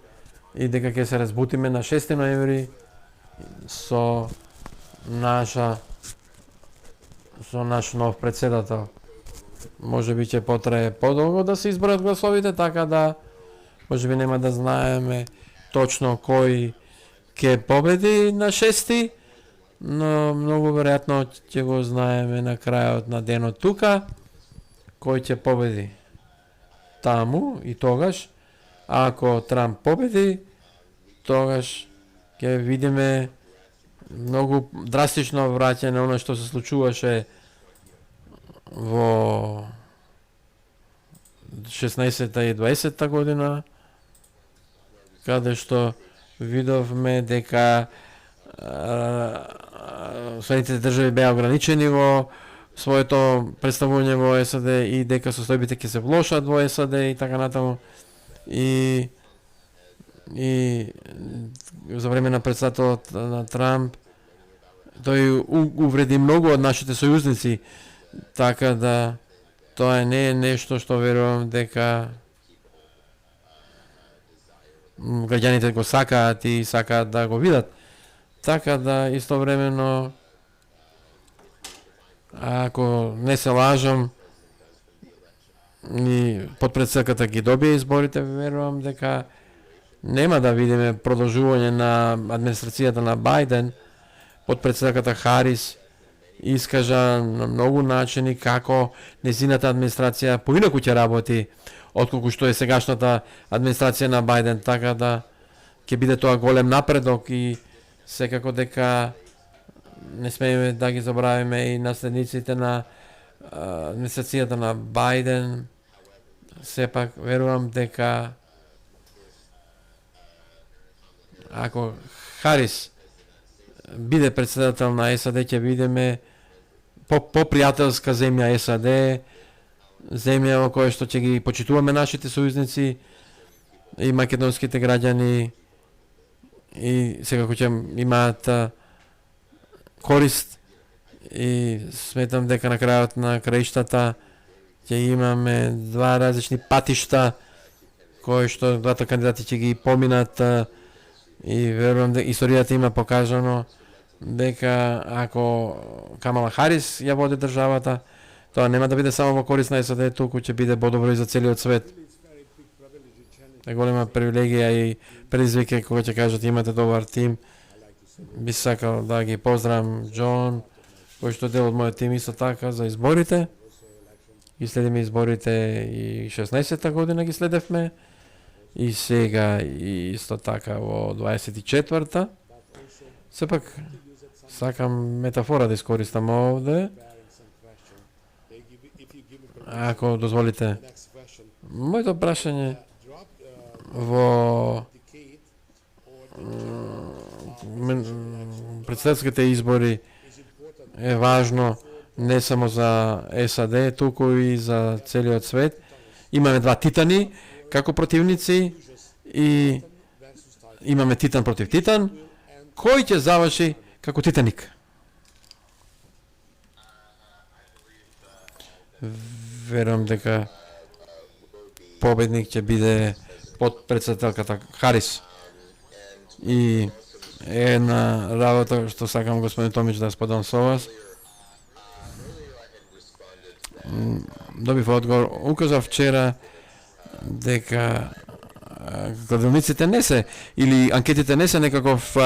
и дека ќе се разбутиме на 6 ноември со наш нов председател. Може би ќе потрае подолго да се избројат гласовите, така да може би нема да знаеме точно кој ќе победи на 6, но многу веројатно ќе го знаеме на крајот на денот тука кој ќе победи таму и тогаш, ако Трамп победи, тогаш ќе видиме многу драстично враќање оно што се случуваше во 16-та и 20-та година, каде што видовме дека Соединетите држави беа ограничени во своето представување во САД и дека состојбите ќе се влошат во САД и така натаму. И за време на председателот на Трамп тој увреди многу од нашите сојузници, така да тоа не е нешто што верувам дека граѓаните го сакаат и сакаат да го видат. Така да истовремено, ако не се лажам, и потпредседателката ги добие изборите, верувам дека нема да видиме продолжување на администрацијата на Бајден. Потпредседателката Харис искажа на многу начини како незината администрација поинаку ќе работи отколку што е сегашната администрација на Бајден, така да ќе биде тоа голем напредок и секако дека не смееме да ги забравиме и наследниците на администрацијата на Бајден. Сепак верувам дека ако Харис биде председател на САД, ќе видиме по-пријателска земја САД, земја во која што ќе ги почитуваме нашите сојузници и македонските граѓани и секако ќе имаат корист и сметам дека на крајот на краиштата ќе имаме два различни патишта кои што двата кандидати ќе ги поминат и верувам дека историјата има покажано дека ако Камала Харис ја води државата, тоа нема да биде само во корист на САД, туку ќе биде подобро и за целиот свет. Е голема привилегија и предизвик кога ќе кажат имате добар тим. Би сакал да ги поздравам Џон, кој што дел од мојот тим исто така за изборите. Ги следиме изборите и 16-та година ги следевме и сега и исто така во 24-та. Сепак сакам метафора да искористам овде. Ако дозволите. Моето прашање во председателските избори е важно не само за САД, туку и за целиот свет. Имаме два титани како противници и имаме титан против титан. Кој ќе заврши како Титаник? верувам дека победник ќе биде подпредседателката Харис. И една работа што сакам господин Томич да споделам со вас. Добив одговор. Указав вчера дека кладилниците не се или анкетите не се некаков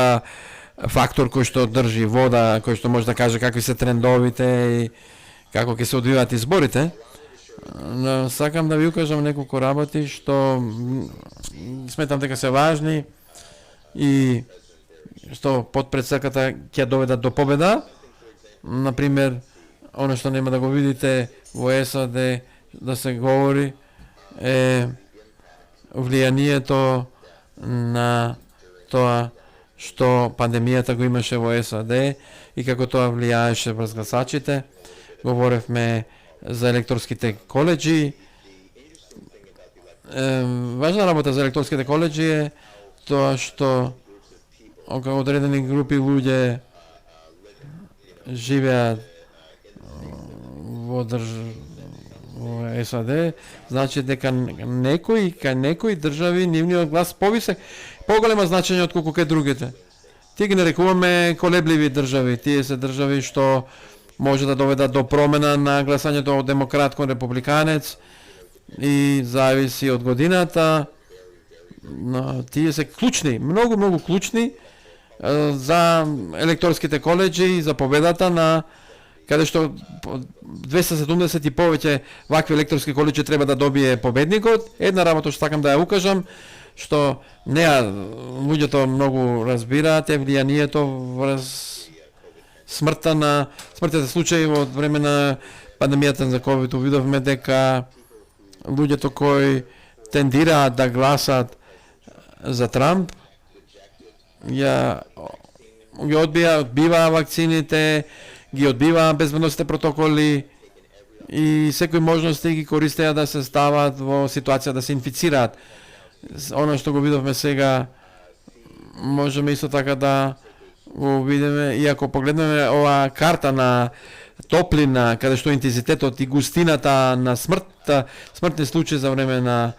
фактор кој што држи вода, кој што може да каже какви се трендовите и како ќе се одвиваат изборите. Но сакам да ви укажам неколку работи што сметам дека се важни и што подпредседателката ќе доведат до победа. Например, оно што нема да го видите во САД да се говори е влијанието на тоа што пандемијата го имаше во САД и како тоа влијаеше врз гласачите. Говоревме за електорските коледжи. Важна работа за електорските коледжи е тоа што одредени групи луѓе живеат во САД, значи дека некои држави нивниот глас повисок, поголема значење отколку кај другите. Тие ги нарекуваме колебливи држави. Тие се држави што може да доведат до промена на гласањето од демократ кон републиканец и зависи од годината. Но тие се клучни, многу клучни за електорските коледжи и за победата на каде што 270 и повеќе вакви електорски коледжи треба да добие победникот. Една работа што сакам да ја укажам, што луѓето многу разбираат е влијанието врз смртните случаи во време на пандемијата за ковид. Видовме дека луѓето кои тендираат да гласат за Трамп ги одбиваа вакцините, ги одбиваа безбедносните протоколи и секои можности ги користеа да се стават во ситуација да се инфицираат. Оно што го видовме сега, можеме исто така да го видиме, и ако погледнеме оваа карта на топлина, каде што интензитетот и густината на смртни случаи за време на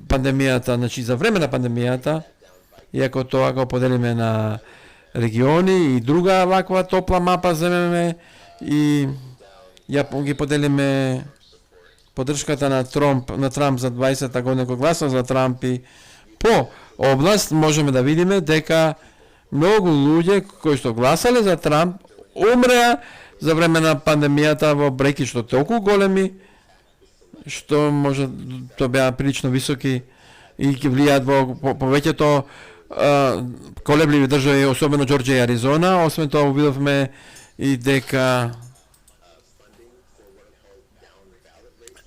пандемијата, значи за време на пандемијата, и ако тоа го поделиме на региони и друга ваква топла мапа земеме и ја ги поделиме поддршката на Трамп за 20-та година кој гласа за Трамп и по област можеме да видиме дека многу луѓе кои што гласале за Трамп умреа за време на пандемијата во бреки што толку големи што може тоа беа прилично високи и ќе влијаат во повеќето колебливи држави, особено Џорџија и Аризона. Освен тоа увидовме и дека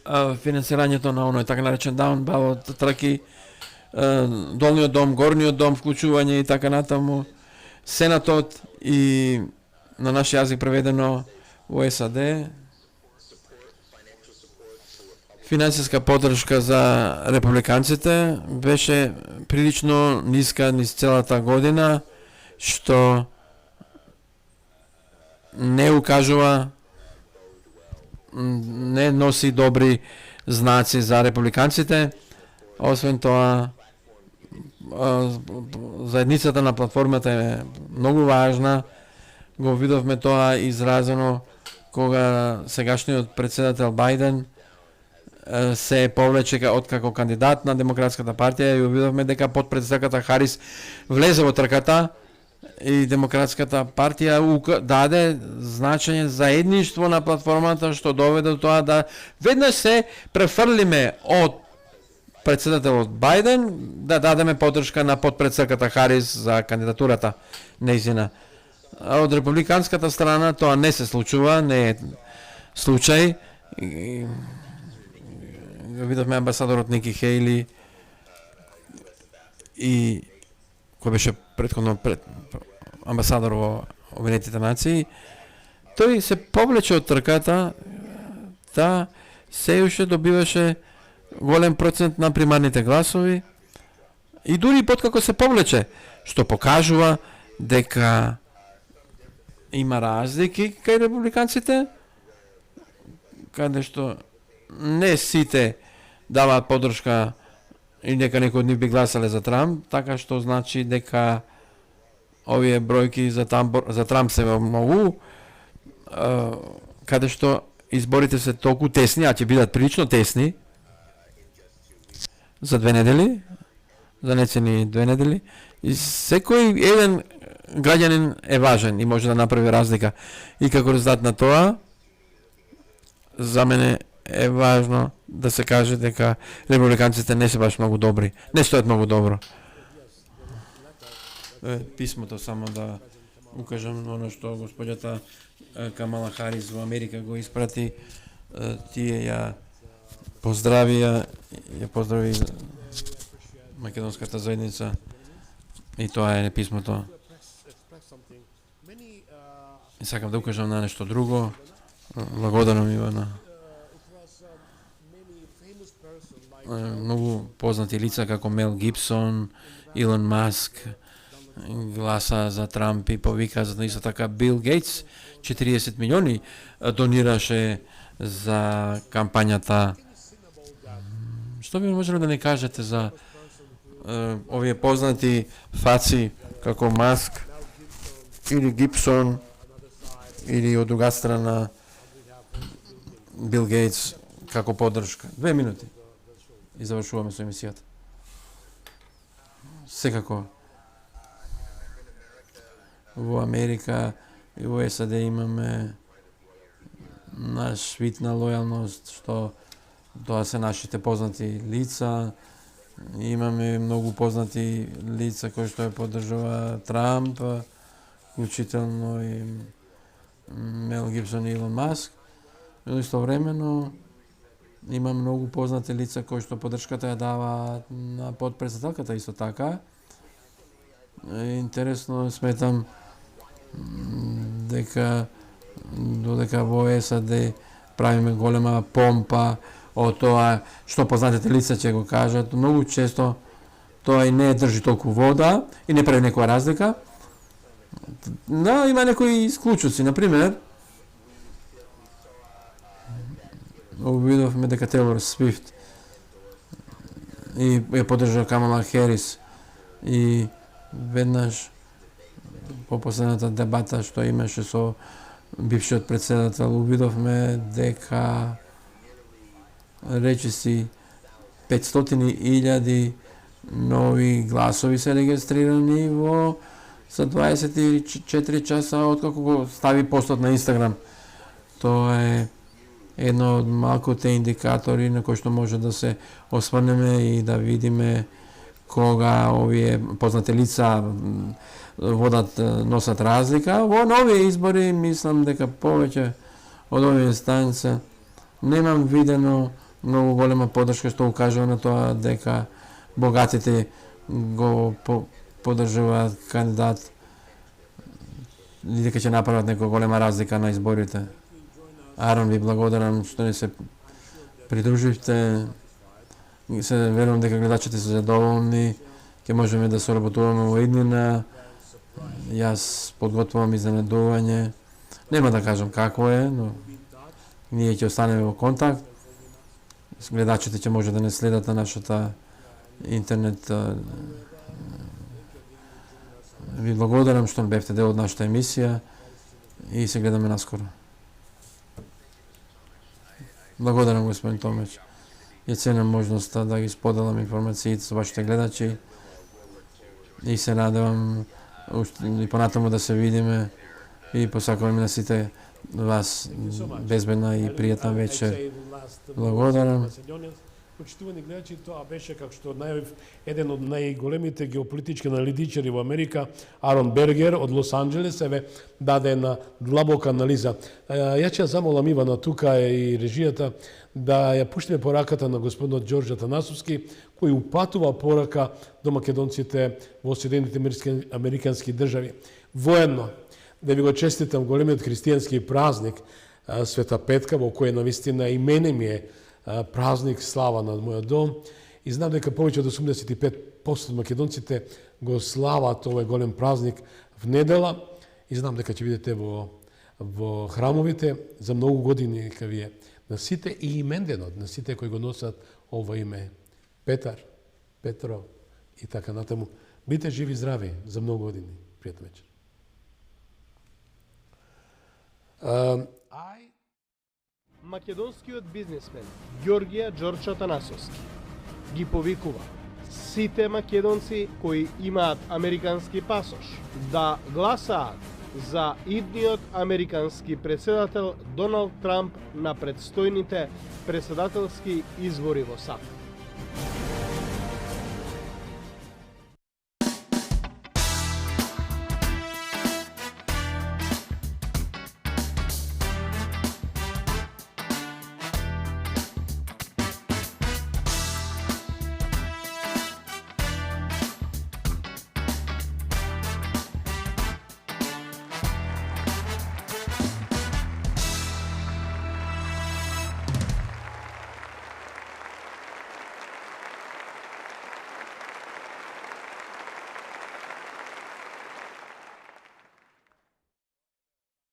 финансирањето на оној така наречен даун баут траки, долниот дом, горниот дом, вклучување и така натаму, Сенатот и на наш јазик преведено во САД, финансиска поддршка за републиканците беше прилично ниска низ целата година, што не укажува, не носи добри знаци за републиканците. Освен тоа, заедницата на платформата е многу важна. Го видовме тоа изразено кога сегашниот председател Бајден се повлече откако кандидат на Демократската партија и увидовме дека подпредседателката Харис влезе во трката и Демократската партија даде значење заедништво на платформата што доведе до тоа да веднаш се префрлиме од председателот Бајден да дадеме поддршка на подпредседателката Харис за кандидатурата нејзина. Од републиканската страна тоа не се случува, не е случај. Видовме амбасадорот Ники Хейли и кој беше претходно амбасадор во Обединетите нации, тој се повлече од трката, да се уште добиваше голем процент на примарните гласови и дури поткако се повлече, што покажува дека има разлики кај републиканците, каде што не сите даваат поддршка и дека некои од нив би гласале за Трамп, така што значи дека овие бројки за Трамп се многу, каде што изборите се толку тесни, а ќе бидат прилично тесни за 2 недели, за нецени 2 недели, и секој еден граѓанин е важен и може да направи разлика. И како резултат на тоа, за мене е важно да се каже дека републиканците не се баш многу добри, не стоят многу добро. Писмото само да укажам оно што господјата Камала Харис во Америка го испрати, тие ја поздрави македонската заедница и тоа е писмото. И сакам да укажам на нешто друго. Благодарам, Ивана. Многу познати лица како Мел Гибсон, Илон Маск гласа за Трамп и повика за исто така Бил Гейтс 40 милиони донираше за кампањата. Што би можело да не кажете за овие познати фаци како Маск или Гибсон или од друга страна Бил Гейтс како поддршка? 2 минути и завршуваме со емисијата. Секако во Америка и во САД имаме наш вид на лојалност, што тоа се нашите познати лица. Имаме многу познати лица кои што ја поддржува Трамп, вклучително и Мел Гибсон и Илон Маск. Но истовремено има многу познати лица кои што поддршката ја даваат на подпредседателката исто така. Интересно сметам дека додека во САД правиме голема помпа од тоа што познатите лица ќе го кажат, многу често тоа и не држи толку вода и не прави некоја разлика. Да, има некои исклучоци, например, видовме дека Тейлор Свифт и ја поддржа Камала Харис и веднаш по последната дебата што имаше со бившиот председател, увидовме дека речиси 500.000 нови гласови се регистрирани во за 24 часа откако го стави постот на Инстаграм. Тоа е едно од малките индикатори на кои што може да се осврнеме и да видиме кога овие познати лица носат разлика. Во нови избори мислам дека повеќе од овие инстанца немам видено многу голема поддршка што укажува на тоа дека богатите го поддржуваат кандидат и дека ќе направат некоја голема разлика на изборите. Арон, ви благодарам што не се придруживте. Се верувам дека гледачите се задоволни. Ќе можеме да соработуваме во иднина. Јас подготвувам изненадување. Нема да кажам како е, но ние ќе останеме во контакт. Гледачите ќе може да не следат на нашата интернет. Ви благодарам што бевте дел од нашата емисија и се гледаме наскоро. Благодарам, господин Томеч. Ја ценам можноста да ги споделам информациите со вашите гледачи и се надевам и понатаму да се видиме и посакувам на сите вас безбедна и пријатна вечер. Благодарам. Почитувани гледачи, тоа беше, како што најавив, еден од најголемите геополитички аналитичари во Америка, Арон Бергер од Лос Анџелес, еве даде една длабока анализа. Ја ќе замолам Ивана тука и режијата да ја пуштиме пораката на господинот Ѓорѓе Атанасовски, кој упатува порака до македонците во Соединетите Американски држави. Воедно, да ви го честитам големиот христијански празник Света Петка, во кој навистина и мене ми е празник слава над мојот дом и знам дека повеќе од 85% од македонците го слават овој голем празник в недела и знам дека ќе видите во храмовите за многу години дека вие на сите и именденот, на сите кои го носат ова име. Петар, Петро и така натаму. Бите живи и здрави за многу години. Пријатна вечер. Македонскиот бизнисмен Ѓорѓија Ѓорче Атанасовски ги повикува сите македонци кои имаат американски пасош да гласаат за идниот американски претседател Доналд Трамп на предстојните претседателски избори во САД.